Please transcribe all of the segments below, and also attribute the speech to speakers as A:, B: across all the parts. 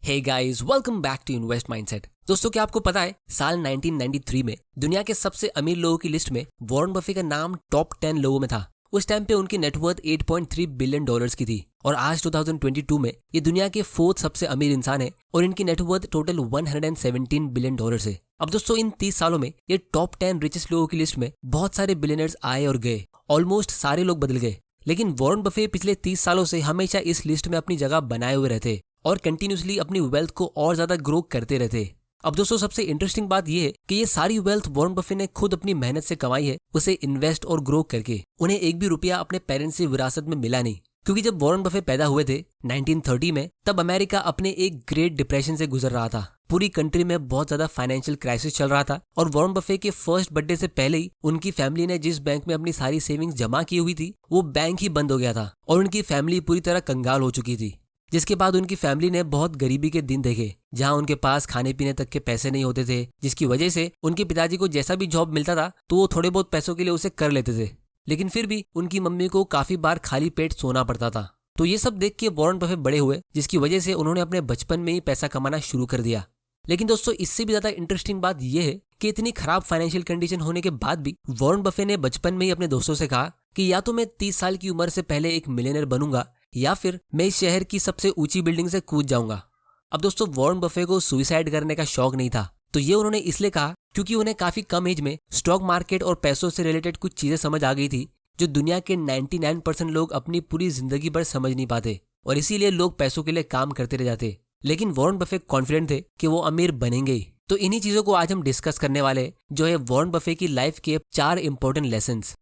A: Hey guys, welcome back to Invest Mindset. दोस्तों, क्या आपको पता है साल 1993 में दुनिया के सबसे अमीर लोगों की लिस्ट में वॉरेन बफे का नाम टॉप 10 लोगों में था। उस टाइम पे उनकी नेटवर्थ 8.3 बिलियन डॉलर्स की थी और आज 2022 में ये दुनिया के 4th सबसे अमीर इंसान है और इनकी नेटवर्थ टोटल 117 बिलियन डॉलर्स है। अब दोस्तों, इन 30 सालों में ये टॉप 10 रिचेस्ट लोगों की लिस्ट में बहुत सारे बिलियनर्स आए और गए, ऑलमोस्ट सारे लोग बदल गए, लेकिन वॉरेन बफे पिछले 30 सालों से हमेशा इस लिस्ट में अपनी जगह बनाए हुए रहते और कंटिन्यूसली अपनी वेल्थ को और ज्यादा ग्रो करते रहते। अब दोस्तों, सबसे इंटरेस्टिंग बात यह है कि ये सारी वेल्थ वॉरेन बफे ने खुद अपनी मेहनत से कमाई है, उसे इन्वेस्ट और ग्रो करके। उन्हें एक भी रुपया अपने पेरेंट्स से विरासत में मिला नहीं, क्योंकि जब वॉरेन बफे पैदा हुए थे 1930 में, तब अमेरिका अपने एक ग्रेट डिप्रेशन से गुजर रहा था। पूरी कंट्री में बहुत ज्यादा फाइनेंशियल क्राइसिस चल रहा था और वॉरेन बफे के फर्स्ट बर्थडे से पहले ही उनकी फैमिली ने जिस बैंक में अपनी सारी सेविंग्स जमा की हुई थी वो बैंक ही बंद हो गया था और उनकी फैमिली पूरी तरह कंगाल हो चुकी थी। जिसके बाद उनकी फैमिली ने बहुत गरीबी के दिन देखे, जहां उनके पास खाने पीने तक के पैसे नहीं होते थे, जिसकी वजह से उनके पिताजी को जैसा भी जॉब मिलता था तो वो थोड़े बहुत पैसों के लिए उसे कर लेते थे, लेकिन फिर भी उनकी मम्मी को काफी बार खाली पेट सोना पड़ता था। तो ये सब देख के वॉरेन बफे बड़े हुए, जिसकी वजह से उन्होंने अपने बचपन में ही पैसा कमाना शुरू कर दिया। लेकिन दोस्तों, इससे भी ज्यादा इंटरेस्टिंग बात यह है कि इतनी खराब फाइनेंशियल कंडीशन होने के बाद भी वॉरेन बफे ने बचपन में ही अपने दोस्तों से कहा कि या तो मैं 30 साल की उम्र से पहले एक मिलियनर बनूंगा या फिर मैं इस शहर की सबसे ऊंची बिल्डिंग से कूद जाऊंगा। अब दोस्तों, वॉरेन बफे को सुसाइड करने का शौक नहीं था, तो ये उन्होंने इसलिए कहा क्योंकि उन्हें काफी कम एज में स्टॉक मार्केट और पैसों से रिलेटेड कुछ चीजें समझ आ गई थी जो दुनिया के 99% लोग अपनी पूरी जिंदगी भर समझ नहीं पाते, और इसीलिए लोग पैसों के लिए काम करते रह जाते। लेकिन वॉरेन बफे कॉन्फिडेंट थे कि वो अमीर बनेंगे ही। तो इन्हीं चीजों को आज हम डिस्कस करने वाले, जो है वॉरेन बफे की लाइफ के 4 इंपॉर्टेंट लेसन्स।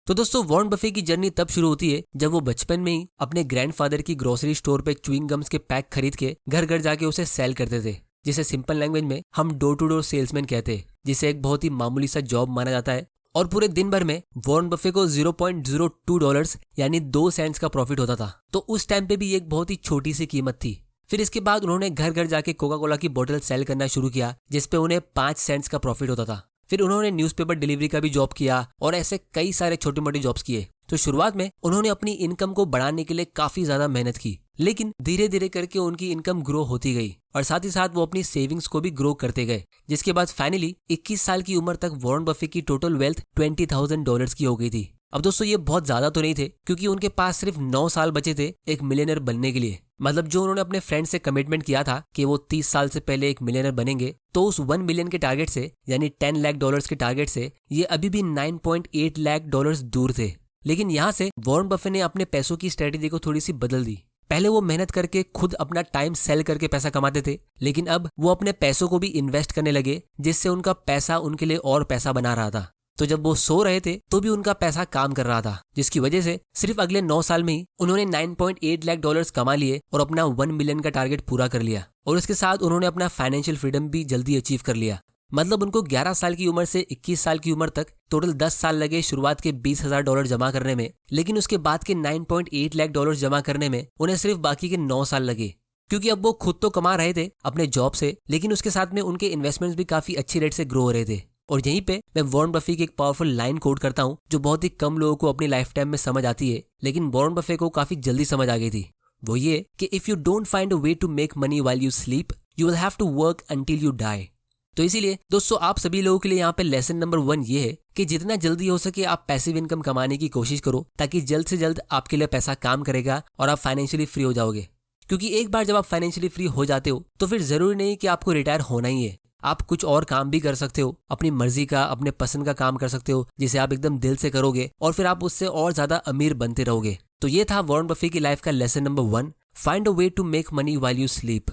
A: तो दोस्तों, वॉरेन बफे की जर्नी तब शुरू होती है जब वो बचपन में ही अपने ग्रैंडफादर की ग्रोसरी स्टोर पे च्युइंग गम्स के पैक खरीद के घर घर जाके उसे सेल करते थे, जिसे सिंपल लैंग्वेज में हम डोर टू डोर सेल्समैन कहते हैं, जिसे एक बहुत ही मामूली सा जॉब माना जाता है। और पूरे दिन भर में वॉरेन बफे को $0.02 यानी 2 सेंट्स का प्रॉफिट होता था। तो उस टाइम पे भी एक बहुत ही छोटी सी कीमत थी। फिर इसके बाद उन्होंने घर घर जाके कोका कोला की बोतल सेल करना शुरू किया, जिसपे उन्हें 5 सेंट्स का प्रॉफिट होता था। फिर उन्होंने न्यूज़पेपर डिलीवरी का भी जॉब किया और ऐसे कई सारे छोटे मोटे जॉब्स किए। तो शुरुआत में उन्होंने अपनी इनकम को बढ़ाने के लिए काफी ज्यादा मेहनत की, लेकिन धीरे धीरे करके उनकी इनकम ग्रो होती गई और साथ ही साथ वो अपनी सेविंग्स को भी ग्रो करते गए, जिसके बाद फाइनली 21 साल की उम्र तक वॉरेन बफे की टोटल वेल्थ $20,000 की हो गई थी। अब दोस्तों, ये बहुत ज्यादा तो नहीं थे, क्योंकि उनके पास सिर्फ 9 साल बचे थे एक मिलियनर बनने के लिए। मतलब जो उन्होंने अपने फ्रेंड से कमिटमेंट किया था कि वो 30 साल से पहले एक मिलियनर बनेंगे, तो उस 1 मिलियन के टारगेट से, यानी $10 लाख के टारगेट से, ये अभी भी $9.8 लाख दूर थे। लेकिन यहाँ से वॉरेन बफे ने अपने पैसों की स्ट्रेटेजी को थोड़ी सी बदल दी। पहले वो मेहनत करके खुद अपना टाइम सेल करके पैसा कमाते थे, लेकिन अब वो अपने पैसों को भी इन्वेस्ट करने लगे, जिससे उनका पैसा उनके लिए और पैसा बना रहा था। तो जब वो सो रहे थे तो भी उनका पैसा काम कर रहा था, जिसकी वजह से सिर्फ अगले 9 साल में ही उन्होंने $9.8 लाख कमा लिए और अपना 1 मिलियन का टारगेट पूरा कर लिया। और उसके साथ उन्होंने अपना फाइनेंशियल फ्रीडम भी जल्दी अचीव कर लिया। मतलब उनको 11 साल की उम्र से 21 साल की उम्र तक टोटल 10 साल लगे शुरुआत के $20,000 जमा करने में, लेकिन उसके बाद के $9.8 लाख जमा करने में उन्हें सिर्फ बाकी के 9 साल लगे, क्योंकि अब वो खुद तो कमा रहे थे अपने जॉब से, लेकिन उसके साथ में उनके इन्वेस्टमेंट्स भी काफी अच्छी रेट से ग्रो हो रहे थे। और यहीं पे मैं वॉरेन बफे की एक पावरफुल लाइन कोट करता हूँ, जो बहुत ही कम लोगों को अपनी लाइफ टाइम में समझ आती है, लेकिन वॉरेन बफे को काफी जल्दी समझ आ गई थी। वो ये कि if you don't find a way to make money while you sleep, you will have to work until you die. तो इसीलिए दोस्तों, आप सभी लोगों के लिए यहाँ पे लेसन नंबर 1 ये है कि जितना जल्दी हो सके आप पैसिव इनकम कमाने की कोशिश करो, ताकि जल्द से जल्द आपके लिए पैसा काम करेगा और आप फाइनेंशियली फ्री हो जाओगे। क्योंकि एक बार जब आप फाइनेंशियली फ्री हो जाते हो तो फिर जरूरी नहीं कि आपको रिटायर होना ही है। आप कुछ और काम भी कर सकते हो, अपनी मर्जी का, अपने पसंद का काम कर सकते हो, जिसे आप एकदम दिल से करोगे और फिर आप उससे और ज्यादा अमीर बनते रहोगे। तो ये था वॉरेन बफे की लाइफ का lesson number 1, find a way to make money while you sleep.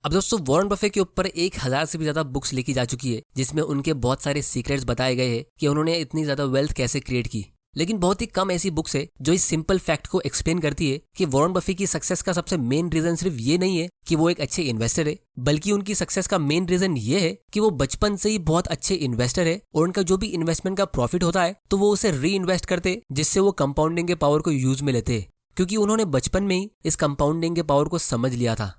A: अब दोस्तों, वॉरेन बफे के ऊपर 1000 से भी ज्यादा बुक्स लिखी जा चुकी है, जिसमें उनके बहुत सारे सीक्रेट्स बताए गए हैं कि उन्होंने इतनी ज्यादा वेल्थ कैसे क्रिएट की। लेकिन बहुत ही कम ऐसी बुक्स है जो इस सिंपल फैक्ट को एक्सप्लेन करती है कि वॉरेन बफे की सक्सेस का सबसे मेन रीजन सिर्फ ये नहीं है कि वो एक अच्छे इन्वेस्टर है, बल्कि उनकी सक्सेस का मेन रीजन ये है कि वो बचपन से ही बहुत अच्छे इन्वेस्टर है और उनका जो भी इन्वेस्टमेंट का प्रॉफिट होता है तो वो उसे री इन्वेस्ट करते, जिससे वो कंपाउंडिंग के पावर को यूज में लेते, क्योंकि उन्होंने बचपन में ही इस कंपाउंडिंग के पावर को समझ लिया था।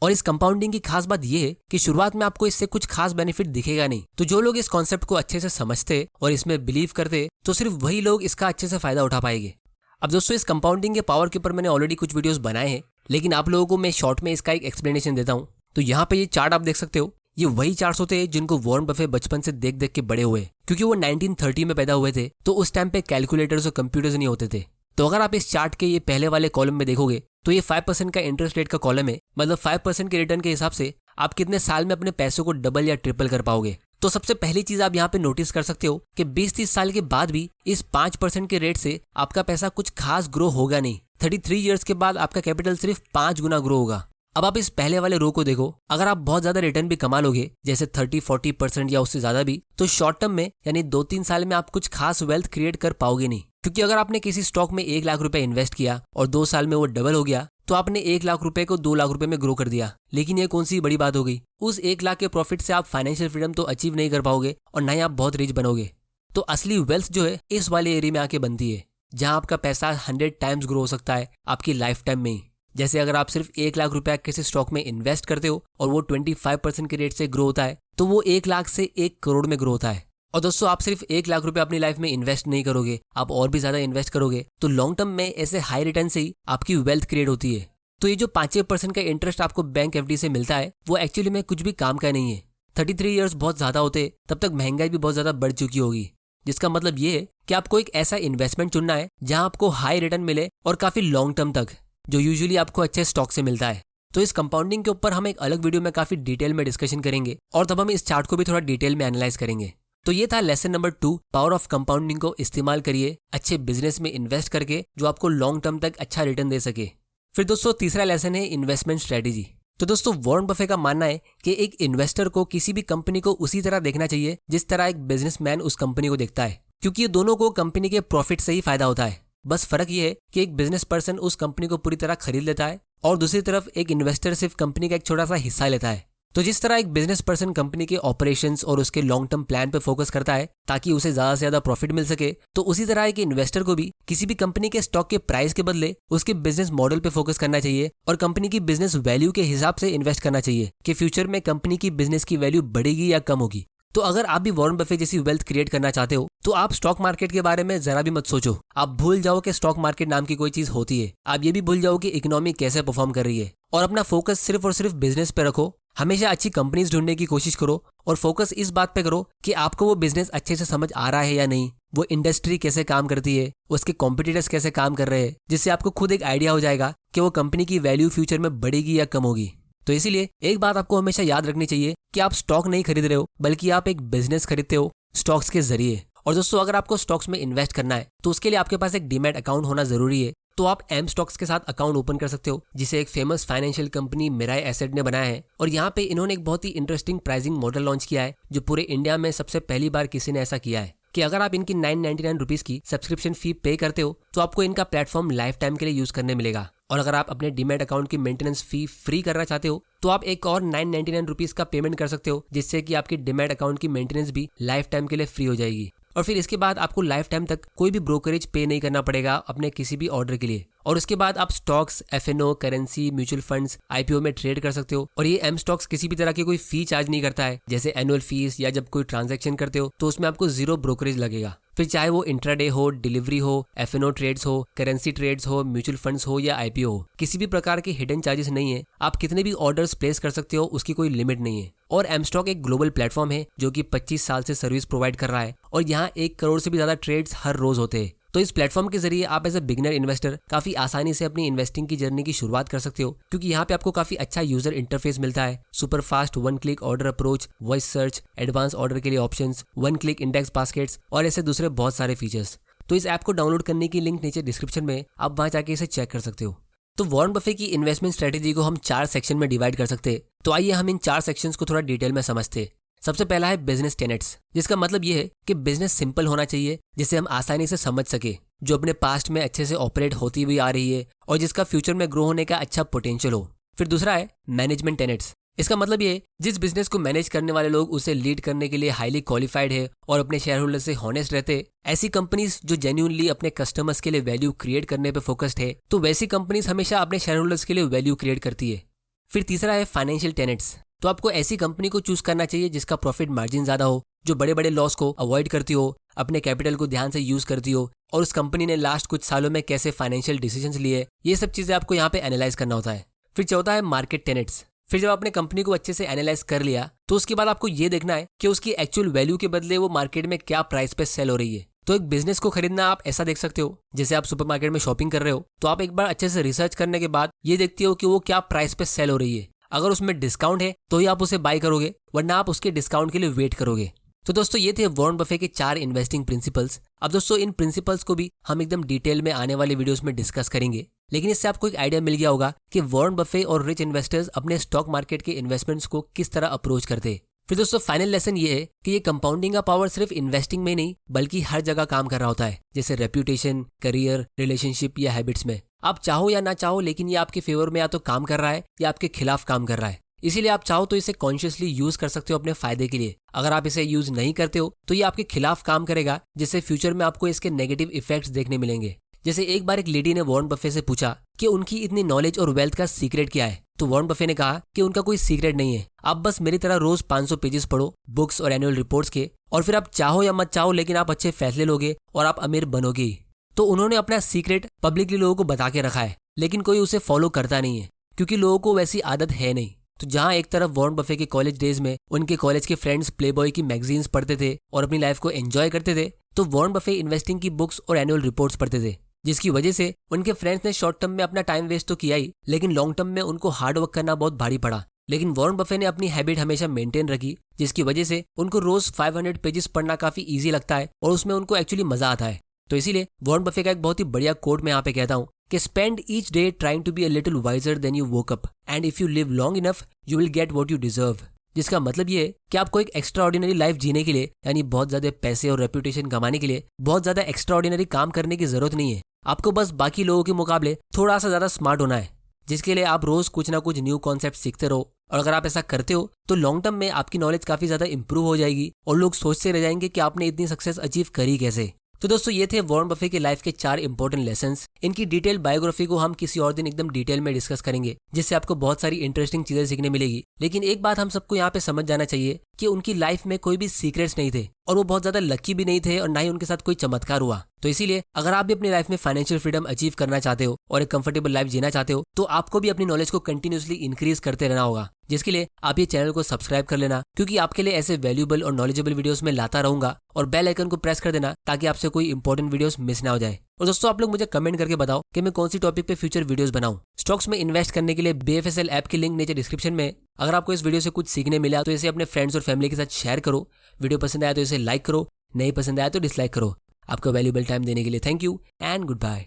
A: और इस कंपाउंडिंग की खास बात यह है कि शुरुआत में आपको इससे कुछ खास बेनिफिट दिखेगा नहीं। तो जो लोग इस कॉन्सेप्ट को अच्छे से समझते और इसमें बिलीव करते, तो सिर्फ वही लोग इसका अच्छे से फायदा उठा पाएंगे। अब दोस्तों, इस कंपाउंडिंग के पावर के ऊपर मैंने ऑलरेडी कुछ वीडियोस बनाए हैं, लेकिन आप लोगों को मैं शॉर्ट में इसका एक एक्सप्लेनेशन देता हूँ तो यहाँ पे ये चार्ट आप देख सकते हो, ये वही चार्ट्स होते हैं जिनको वॉरेन बफे बचपन से देख देख के बड़े हुए, क्योंकि वो 1930 में पैदा हुए थे तो उस टाइम पे कैलकुलेटर्स और कंप्यूटर्स नहीं होते थे। तो अगर आप इस चार्ट के ये पहले वाले कॉलम में देखोगे तो ये 5% का इंटरेस्ट रेट का कॉलम है, मतलब 5% के रिटर्न के हिसाब से आप कितने साल में अपने पैसों को डबल या ट्रिपल कर पाओगे। तो सबसे पहली चीज आप यहाँ पे नोटिस कर सकते हो कि 20-30 साल के बाद भी इस 5% के रेट से आपका पैसा कुछ खास ग्रो होगा नहीं। 33 ईयर्स के बाद आपका कैपिटल सिर्फ 5 गुना ग्रो होगा। अब आप इस पहले वाले रो को देखो, अगर आप बहुत ज्यादा रिटर्न भी कमा लोगे जैसे 30-40% या उससे ज्यादा भी, तो शॉर्ट टर्म में यानी 2-3 साल में आप कुछ खास वेल्थ क्रिएट कर पाओगे नहीं। क्योंकि अगर आपने किसी स्टॉक में 1 लाख रुपए इन्वेस्ट किया और 2 साल में वो डबल हो गया तो आपने 1 लाख रुपए को 2 लाख रुपए में ग्रो कर दिया। लेकिन ये कौन सी बड़ी बात हो गई, उस 1 लाख के प्रॉफिट से आप फाइनेंशियल फ्रीडम तो अचीव नहीं कर पाओगे और ना ही आप बहुत रिच बनोगे। तो असली वेल्थ जो है इस वाले एरिया में आके बनती है, जहां आपका पैसा 100 टाइम्स ग्रो हो सकता है आपकी लाइफ टाइम में ही। जैसे अगर आप सिर्फ 1 लाख रुपया किसी स्टॉक में इन्वेस्ट करते हो और वो 25% के रेट से ग्रो होता है, तो वो 1 लाख से 1 करोड़ में ग्रो होता है। और दोस्तों, आप सिर्फ 1 लाख रुपए अपनी लाइफ में इन्वेस्ट नहीं करोगे, आप और भी ज्यादा इन्वेस्ट करोगे तो लॉन्ग टर्म में ऐसे हाई रिटर्न से ही आपकी वेल्थ क्रिएट होती है। तो ये जो 5% का इंटरेस्ट आपको बैंक एफडी से मिलता है वो एक्चुअली में कुछ भी काम का नहीं है। 33 ईयर्स बहुत ज्यादा होते तब तक महंगाई भी बहुत ज्यादा बढ़ चुकी होगी, जिसका मतलब ये है कि आपको एक ऐसा इन्वेस्टमेंट चुनना है जहां आपको हाई रिटर्न मिले और काफी लॉन्ग टर्म तक, जो यूजुअली आपको अच्छे स्टॉक से मिलता है। तो इस कंपाउंडिंग के ऊपर हम एक अलग वीडियो में काफी डिटेल में डिस्कशन करेंगे और तब हम इस चार्ट को भी थोड़ा डिटेल में एनालाइज करेंगे। तो ये था lesson number 2, power of compounding को इस्तेमाल करिए अच्छे बिजनेस में इन्वेस्ट करके जो आपको लॉन्ग टर्म तक अच्छा रिटर्न दे सके। फिर दोस्तों तीसरा लेसन है इन्वेस्टमेंट स्ट्रेटेजी। तो दोस्तों वॉरेन बफे का मानना है कि एक इन्वेस्टर को किसी भी कंपनी को उसी तरह देखना चाहिए जिस तरह एक बिजनेसमैन उस कंपनी को देखता है, क्योंकि ये दोनों को कंपनी के प्रॉफिट से ही फायदा होता है। बस फर्क ये है कि एक बिजनेस पर्सन उस कंपनी को पूरी तरह खरीद लेता है और दूसरी तरफ एक इन्वेस्टर सिर्फ कंपनी का एक छोटा सा हिस्सा लेता है। तो जिस तरह एक बिजनेस पर्सन कंपनी के ऑपरेशंस और उसके लॉन्ग टर्म प्लान पे फोकस करता है ताकि उसे ज्यादा से ज्यादा प्रॉफिट मिल सके, तो उसी तरह एक इन्वेस्टर को भी किसी भी कंपनी के स्टॉक के प्राइस के बदले उसके बिजनेस मॉडल पे फोकस करना चाहिए और कंपनी की बिजनेस वैल्यू के हिसाब से इन्वेस्ट करना चाहिए कि फ्यूचर में कंपनी की बिजनेस की वैल्यू बढ़ेगी या कम होगी। तो अगर आप भी वॉरेन बफे जैसी वेल्थ क्रिएट करना चाहते हो तो आप स्टॉक मार्केट के बारे में जरा भी मत सोचो। आप भूल जाओ कि स्टॉक मार्केट नाम की कोई चीज होती है। आप ये भी भूल जाओ कि इकोनॉमी कैसे परफॉर्म कर रही है और अपना फोकस सिर्फ और सिर्फ बिजनेस पे रखो। हमेशा अच्छी कंपनीज ढूंढने की कोशिश करो और फोकस इस बात पे करो कि आपको वो बिजनेस अच्छे से समझ आ रहा है या नहीं, वो इंडस्ट्री कैसे काम करती है, उसके कॉम्पिटिटर्स कैसे काम कर रहे हैं, जिससे आपको खुद एक आइडिया हो जाएगा कि वो कंपनी की वैल्यू फ्यूचर में बढ़ेगी या कम होगी। तो इसीलिए एक बात आपको हमेशा याद रखनी चाहिए कि आप स्टॉक नहीं खरीद रहे हो बल्कि आप एक बिजनेस खरीदते हो स्टॉक्स के जरिए। और दोस्तों अगर आपको स्टॉक्स में इन्वेस्ट करना है तो उसके लिए आपके पास एक डीमैट अकाउंट होना जरूरी है। तो आप एम स्टॉक्स के साथ अकाउंट ओपन कर सकते हो, जिसे एक famous financial company Mirae Asset ने बनाया है। और यहाँ पे इन्होंने एक बहुत ही इंटरेस्टिंग प्राइसिंग मॉडल लॉन्च किया है जो पूरे इंडिया में सबसे पहली बार किसी ने ऐसा किया है कि अगर आप इनकी 999 रुपीज की सब्सक्रिप्शन फी पे करते हो तो आपको इनका प्लेटफॉर्म लाइफ टाइम के लिए यूज करने मिलेगा। और अगर आप अपने डीमैट अकाउंट की मेंटेनेंस फी फ्री करना चाहते हो तो आप एक और 999 रुपीज का पेमेंट कर सकते हो, जिससे कि आपकी डीमैट अकाउंट की मेंटेनेंस भी लाइफ टाइम के लिए फ्री हो जाएगी। और फिर इसके बाद आपको लाइफ टाइम तक कोई भी ब्रोकरेज पे नहीं करना पड़ेगा अपने किसी भी ऑर्डर के लिए। और उसके बाद आप stocks, FNO, currency, mutual funds, IPO में ट्रेड कर सकते हो। और ये एम स्टॉक्स किसी भी तरह की कोई फी चार्ज नहीं करता है, जैसे एनुअल फीस या जब कोई ट्रांजैक्शन करते हो तो उसमें आपको 0 ब्रोकरेज लगेगा। फिर चाहे वो इंट्राडे हो, डिलीवरी हो, एफएनओ ट्रेड्स हो, करेंसी ट्रेड्स हो, म्यूचुअल फंड्स हो या आईपीओ हो, किसी भी प्रकार के हिडन चार्जेस नहीं है। आप कितने भी ऑर्डर्स प्लेस कर सकते हो, उसकी कोई लिमिट नहीं है। और एम स्टॉक एक ग्लोबल प्लेटफॉर्म है जो कि 25 साल से सर्विस प्रोवाइड कर रहा है और यहाँ 1 करोड़ से भी ज्यादा ट्रेड्स हर रोज होते हैं। तो इस प्लेटफॉर्म के जरिए आप एज ए बिगिनर इन्वेस्टर काफी आसानी से अपनी इन्वेस्टिंग की जर्नी की शुरुआत कर सकते हो, क्योंकि यहाँ पे आपको काफी अच्छा यूजर इंटरफेस मिलता है। Super fast 1 click order approach, voice search, advance order के लिए ऑप्शंस, 1 क्लिक इंडेक्स बास्केट्स और ऐसे दूसरे बहुत सारे फीचर्स। तो इस ऐप को डाउनलोड करने की लिंक नीचे डिस्क्रिप्शन में, आप वहां जाके इसे चेक कर सकते हो। तो वॉरेन बफे की इन्वेस्टमेंट स्ट्रेटेजी को हम 4 सेक्शन में डिवाइड कर सकते हैं। तो आइए हम इन 4 सेक्शंस को थोड़ा डिटेल में समझते हैं। सबसे पहला है बिजनेस टेनेट्स, जिसका मतलब ये है कि बिजनेस सिंपल होना चाहिए जिसे हम आसानी से समझ सके, जो अपने पास्ट में अच्छे से ऑपरेट होती हुई आ रही है और जिसका फ्यूचर में ग्रो होने का अच्छा पोटेंशियल हो। फिर दूसरा है मैनेजमेंट टेनेट्स। इसका मतलब ये है जिस बिजनेस को मैनेज करने वाले लोग उसे लीड करने के लिए हाईली क्वालिफाइड है और अपने शेयर होल्डर से हॉनेस्ट रहते। ऐसी कंपनीज जो जेन्युइनली अपने कस्टमर्स के लिए वैल्यू क्रिएट करने पे फोकस्ड है, तो वैसी कंपनीज हमेशा अपने शेयर होल्डर्स के लिए वैल्यू क्रिएट करती है। फिर तीसरा है फाइनेंशियल टेनेट्स। तो आपको ऐसी कंपनी को चूज करना चाहिए जिसका प्रॉफिट मार्जिन ज्यादा हो, जो बड़े बड़े लॉस को अवॉइड करती हो, अपने कैपिटल को ध्यान से यूज करती हो और उस कंपनी ने लास्ट कुछ सालों में कैसे फाइनेंशियल डिसीजंस लिए, ये सब चीजें आपको यहाँ पे एनालाइज करना होता है। फिर चौथा है मार्केट टेनेट्स। फिर जब आपने कंपनी को अच्छे से एनालाइज कर लिया तो उसके बाद आपको ये देखना है कि उसकी एक्चुअल वैल्यू के बदले वो मार्केट में क्या प्राइस पे सेल हो रही है। तो एक बिजनेस को खरीदना आप ऐसा देख सकते हो, जैसे आप सुपरमार्केट में शॉपिंग कर रहे हो तो आप एक बार अच्छे से रिसर्च करने के बाद ये देखते हो कि वो क्या प्राइस पे सेल हो रही है। अगर उसमें डिस्काउंट है तो ही आप उसे बाय करोगे, वरना आप उसके डिस्काउंट के लिए वेट करोगे। तो दोस्तों ये थे वॉरेन बफे के 4 इन्वेस्टिंग प्रिंसिपल्स। अब दोस्तों इन प्रिंसिपल्स को भी हम एकदम डिटेल में आने वाले वीडियोस में डिस्कस करेंगे, लेकिन इससे आपको एक आइडिया मिल गया होगा कि वॉरेन बफे और रिच इन्वेस्टर्स अपने स्टॉक मार्केट के इन्वेस्टमेंट्स को किस तरह अप्रोच करते हैं। फिर दोस्तों फाइनल लेसन ये है कि ये कंपाउंडिंग का पावर सिर्फ इन्वेस्टिंग में नहीं बल्कि हर जगह काम कर रहा होता है, जैसे रेप्यूटेशन, करियर, रिलेशनशिप या हैबिट्स में। आप चाहो या ना चाहो, लेकिन ये आपके फेवर में या तो काम कर रहा है या आपके खिलाफ काम कर रहा है। इसीलिए आप चाहो तो इसे कॉन्शियसली यूज कर सकते हो अपने फायदे के लिए। अगर आप इसे यूज नहीं करते हो तो ये आपके खिलाफ काम करेगा, जिससे फ्यूचर में आपको इसके नेगेटिव इफेक्ट्स देखने मिलेंगे। जैसे एक बार एक लेडी ने वॉरेन बफे से पूछा कि उनकी इतनी नॉलेज और वेल्थ का सीक्रेट क्या है, तो वॉरेन बफे ने कहा कि उनका कोई सीक्रेट नहीं है, आप बस मेरी तरह रोज 500 पेजेस पढ़ो बुक्स और एनुअल रिपोर्ट्स के, और फिर आप चाहो या मत चाहो लेकिन आप अच्छे फैसले लोगे और आप अमीर बनोगे ही। तो उन्होंने अपना सीक्रेट पब्लिकली लोगों को बता के रखा है, लेकिन कोई उसे फॉलो करता नहीं है क्योंकि लोगों को वैसी आदत है नहीं। तो जहां एक तरफ वॉरेन बफे के कॉलेज डेज में उनके कॉलेज के फ्रेंड्स प्लेबॉय की मैगजीन्स पढ़ते थे और अपनी लाइफ को एंजॉय करते थे, तो वॉरेन बफे इन्वेस्टिंग की बुक्स और एनुअल रिपोर्ट्स पढ़ते थे, जिसकी वजह से उनके फ्रेंड्स ने शॉर्ट टर्म में अपना टाइम वेस्ट तो किया ही, लेकिन लॉन्ग टर्म में उनको हार्ड वर्क करना बहुत भारी पड़ा। लेकिन वॉरेन बफे ने अपनी हैबिट हमेशा मेंटेन रखी, जिसकी वजह से उनको रोज 500 पेजेस पढ़ना काफी ईजी लगता है और उसमें उनको एक्चुअली मजा आता है। तो इसीलिए वॉरेन बफे का एक बहुत ही बढ़िया कोट मैं यहाँ पे कहता हूँ कि spend each day trying to be a little wiser than you woke up, and if you live long enough you will get what you deserve. जिसका मतलब ये है कि आपको एक एक्स्ट्रा ऑर्डिनरी लाइफ जीने के लिए, यानी बहुत ज्यादा पैसे और रेप्यूटेशन कमाने के लिए बहुत ज्यादा एक्स्ट्रा ऑर्डिनरी काम करने की जरूरत नहीं है। आपको बस बाकी लोगों के मुकाबले थोड़ा सा ज्यादा स्मार्ट होना है, जिसके लिए आप रोज कुछ ना कुछ न्यू कॉन्सेप्ट सीखते रहो। और अगर आप ऐसा करते हो तो लॉन्ग टर्म में आपकी नॉलेज काफी ज्यादा इंप्रूव हो जाएगी और लोग सोचते रह जाएंगे कि आपने इतनी सक्सेस अचीव करी कैसे। तो दोस्तों ये थे वॉरेन बफे के लाइफ के 4 इंपॉर्टेंट लेसन्स। इनकी डिटेल बायोग्राफी को हम किसी और दिन एकदम डिटेल में डिस्कस करेंगे, जिससे आपको बहुत सारी इंटरेस्टिंग चीजें सीखने मिलेगी। लेकिन एक बात हम सबको यहाँ पे समझ जाना चाहिए कि उनकी लाइफ में कोई भी सीक्रेट्स नहीं थे और वो बहुत ज्यादा लकी भी नहीं थे और ना ही उनके साथ कोई चमत्कार हुआ। तो इसीलिए अगर आप भी अपनी लाइफ में फाइनेंशियल फ्रीडम अचीव करना चाहते हो और एक कंफर्टेबल लाइफ जीना चाहते हो, तो आपको भी अपनी नॉलेज को कंटिन्यूसली इंक्रीज करते रहना होगा, जिसके लिए आप ये चैनल को सब्सक्राइब कर लेना, क्योंकि आपके लिए ऐसे वैल्यूएबल और नॉलेजेबल वीडियोस में लाता रहूंगा। और बेल आइकन को प्रेस कर देना ताकि आपसे कोई इंपॉर्टेंट वीडियोस मिस ना हो जाए। और दोस्तों आप लोग मुझे कमेंट करके बताओ कि मैं कौन सी टॉपिक पे फ्यूचर वीडियोस बनाऊं। स्टॉक्स में इन्वेस्ट करने के लिए BFSL ऐप की लिंक नीचे डिस्क्रिप्शन में। अगर आपको इस वीडियो से कुछ सीखने मिला तो इसे अपने फ्रेंड्स और फैमिली के साथ शेयर करो। वीडियो पसंद आया तो इसे लाइक करो, नहीं पसंद आया तो डिसलाइक करो। आपका वैल्यूएबल टाइम देने के लिए thank you and good bye.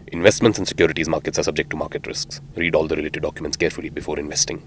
B: Investments in securities markets are subject to market risks. Read all the related documents carefully before investing.